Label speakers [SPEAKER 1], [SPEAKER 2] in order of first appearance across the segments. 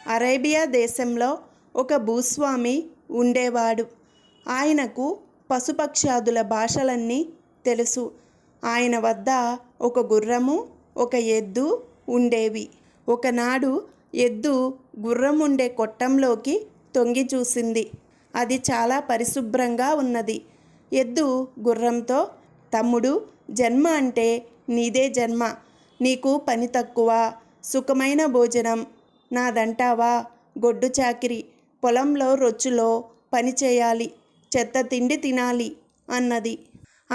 [SPEAKER 1] Arabia దేశంలో ఒక భూస్వామి ఉండేవాడు. ఆయనకు పశుపక్ష్యాదుల భాషలన్నీ తెలుసు. ఆయన వద్ద ఒక గుర్రము, ఒక ఎద్దు ఉండేవి. ఒకనాడు ఎద్దు గుర్రం ఉండే కొట్టంలోకి తొంగి చూసింది. అది చాలా పరిశుభ్రంగా ఉన్నది. ఎద్దు గుర్రంతో, తమ్ముడు, జన్మ అంటే నీదే జన్మ. నీకు పని తక్కువ, సుఖమైన భోజనం నాదంటావా? గొడ్డు చాకిరి, పొలంలో రొచ్చులో పని చేయాలి, చెత్త తిండి తినాలి అన్నది.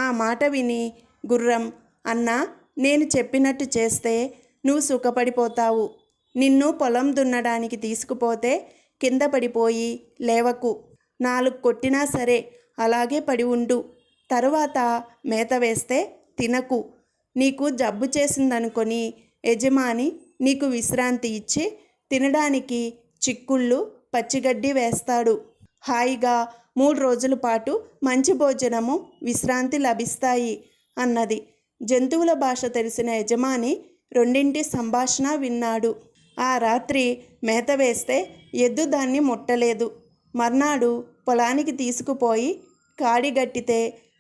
[SPEAKER 1] ఆ మాట విని గుర్రం, అన్నా, నేను చెప్పినట్టు చేస్తే నువ్వు సుఖపడిపోతావు. నిన్ను పొలం దున్నడానికి తీసుకుపోతే కింద పడిపోయి లేవకు. 4 కొట్టినా సరే అలాగే పడి ఉండు. తరువాత మేత వేస్తే తినకు. నీకు జబ్బు చేసిందనుకొని యజమాని నీకు విశ్రాంతి ఇచ్చి తినడానికి చిక్కుళ్ళు, పచ్చిగడ్డి వేస్తాడు. హాయిగా 3 రోజుల పాటు మంచి భోజనము, విశ్రాంతి లభిస్తాయి అన్నది. జంతువుల భాష తెలిసిన యజమాని రెండింటి సంభాషణ విన్నాడు. ఆ రాత్రి మేత వేస్తే ఎద్దు దాన్ని ముట్టలేదు. మర్నాడు పొలానికి తీసుకుపోయి కాడిగట్టితే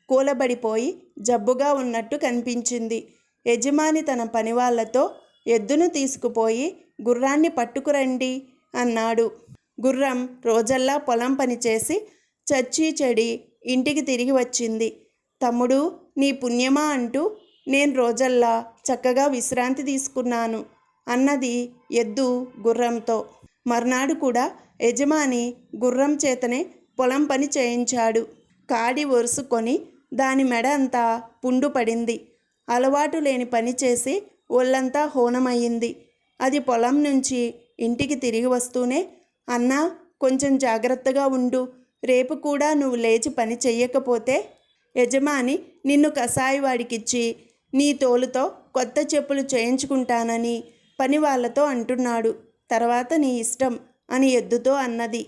[SPEAKER 1] కూలబడిపోయి జబ్బుగా ఉన్నట్టు కనిపించింది. యజమాని తన పనివాళ్లతో ఎద్దును తీసుకుపోయి గుర్రాన్ని పట్టుకురండి అన్నాడు. గుర్రం రోజల్లా పొలం పనిచేసి చచ్చి చెడి ఇంటికి తిరిగి వచ్చింది. తమ్ముడు, నీ పుణ్యమా అంటూ నేను రోజల్లా చక్కగా విశ్రాంతి తీసుకున్నాను అన్నది ఎద్దు గుర్రంతో. మర్నాడు కూడా యజమాని గుర్రం చేతనే పొలం పని చేయించాడు. కాడి ఒరుసుకొని దాని మెడ అంతా పుండు పడింది. అలవాటు లేని పని చేసి ఒళ్ళంతా హోనమయ్యింది. అది పొలం నుంచి ఇంటికి తిరిగి వస్తూనే, అన్నా, కొంచెం జాగ్రత్తగా ఉండు. రేపు కూడా నువ్వు లేచి పని చెయ్యకపోతే యజమాని నిన్ను కసాయివాడికిచ్చి నీ తోలుతో కొత్త చెప్పులు చేయించుకుంటానని పని వాళ్ళతో అంటున్నాడు. తర్వాత నీ ఇష్టం అని ఎద్దుతో అన్నది.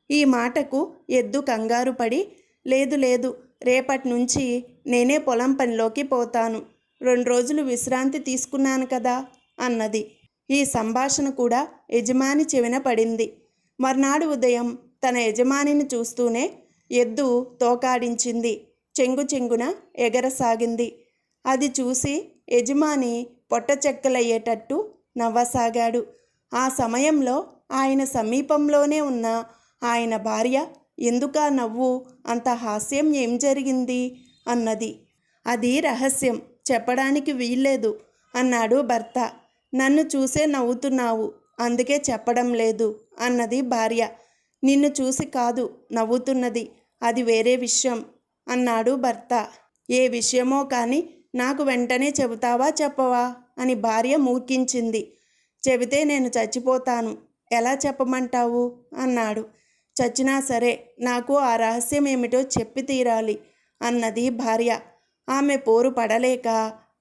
[SPEAKER 1] ఈ మాటకు ఎద్దు కంగారు పడి, లేదు లేదు, రేపటి నుంచి నేనే పొలం పనిలోకి పోతాను. 2 రోజులు విశ్రాంతి తీసుకున్నాను కదా అన్నది. ఈ సంభాషణ కూడా యజమాని చెవిన పడింది. మర్నాడు ఉదయం తన యజమానిని చూస్తూనే ఎద్దు తోకాడించింది, చెంగు చెంగున ఎగరసాగింది. అది చూసి యజమాని పొట్ట చెక్కలయ్యేటట్టు నవ్వసాగాడు. ఆ సమయంలో ఆయన సమీపంలోనే ఉన్న ఆయన భార్య, ఎందుకా నవ్వు? అంత హాస్యం ఏం జరిగింది అన్నది. అది రహస్యం, చెప్పడానికి వీల్లేదు అన్నాడు భర్త. నన్ను చూసే నవ్వుతున్నావు, అందుకే చెప్పడం లేదు అన్నది భార్య. నిన్ను చూసి కాదు నవ్వుతున్నది, అది వేరే విషయం అన్నాడు భర్త. ఏ విషయమో కానీ నాకు వెంటనే చెబుతావా చెప్పవా అని భార్య మూర్ఖించింది. చెబితే నేను చచ్చిపోతాను, ఎలా చెప్పమంటావు అన్నాడు. చచ్చినా సరే నాకు ఆ రహస్యం ఏమిటో చెప్పి తీరాలి అన్నది భార్య. ఆమె పోరు పడలేక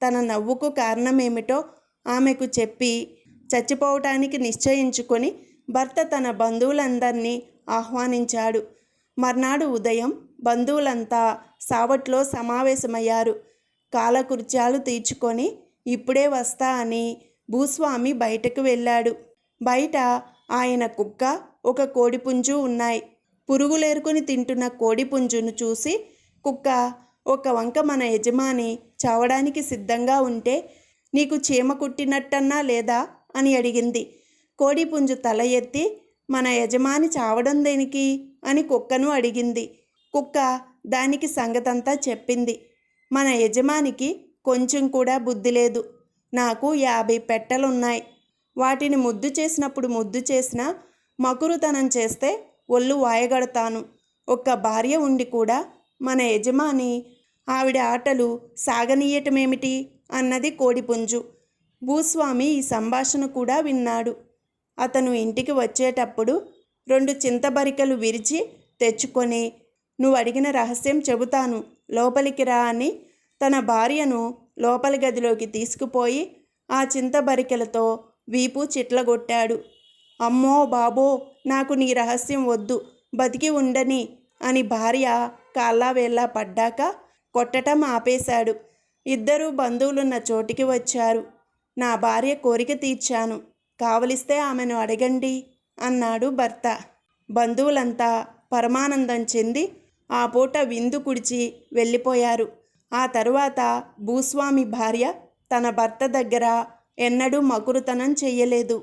[SPEAKER 1] తన నవ్వుకు కారణమేమిటో ఆమెకు చెప్పి చచ్చిపోవటానికి నిశ్చయించుకొని భర్త తన బంధువులందరినీ ఆహ్వానించాడు. మర్నాడు ఉదయం బంధువులంతా సావట్లో సమావేశమయ్యారు. కాలకృత్యాలు తీర్చుకొని ఇప్పుడే వస్తా అని భూస్వామి బయటకు వెళ్ళాడు. బయట ఆయన కుక్క, ఒక కోడిపుంజు ఉన్నాయి. పురుగులేరుకుని తింటున్న కోడిపుంజును చూసి కుక్క ఒక వంక మన యజమాని చావడానికి సిద్ధంగా ఉంటే నీకు చీమ కుట్టినట్టన్నా లేదా అని అడిగింది. కోడిపుంజు తల ఎత్తి మన యజమాని చావడం దేనికి అని కుక్కను అడిగింది. కుక్క దానికి సంగతంతా చెప్పింది. మన యజమానికి కొంచెం కూడా బుద్ధి లేదు. నాకు 50 పెట్టెలున్నాయి. వాటిని ముద్దు చేసినప్పుడు ముద్దు చేసినా మకురుతనం చేస్తే ఒళ్ళు వాయగడతాను. ఒక్క భార్య ఉండి కూడా మన యజమాని ఆవిడ ఆటలు సాగనీయటమేమిటి అన్నది కోడిపుంజు. భూస్వామి ఈ సంభాషణ కూడా విన్నాడు. అతను ఇంటికి వచ్చేటప్పుడు 2 చింతబరికలు విరిచి తెచ్చుకొని, నువ్వు అడిగిన రహస్యం చెబుతాను, లోపలికి రా అని తన భార్యను లోపలి గదిలోకి తీసుకుపోయి ఆ చింతబరికెలతో వీపు చిట్లగొట్టాడు. అమ్మో బాబో, నాకు నీ రహస్యం వద్దు, బతికి ఉండని అని భార్య కాళ్ళా వేళ్ళా పడ్డాక కొట్టటం ఆపేశాడు. ఇద్దరూ బంధువులున్న చోటికి వచ్చారు. నా భార్య కోరిక తీర్చాను, కావలిస్తే ఆమెను అడగండి అన్నాడు భర్త. బంధువులంతా పరమానందం చెంది ఆ పూట విందు కుడిచి వెళ్ళిపోయారు. ఆ తరువాత భూస్వామి భార్య తన భర్త దగ్గర ఎన్నడూ మకురుతనం చెయ్యలేదు.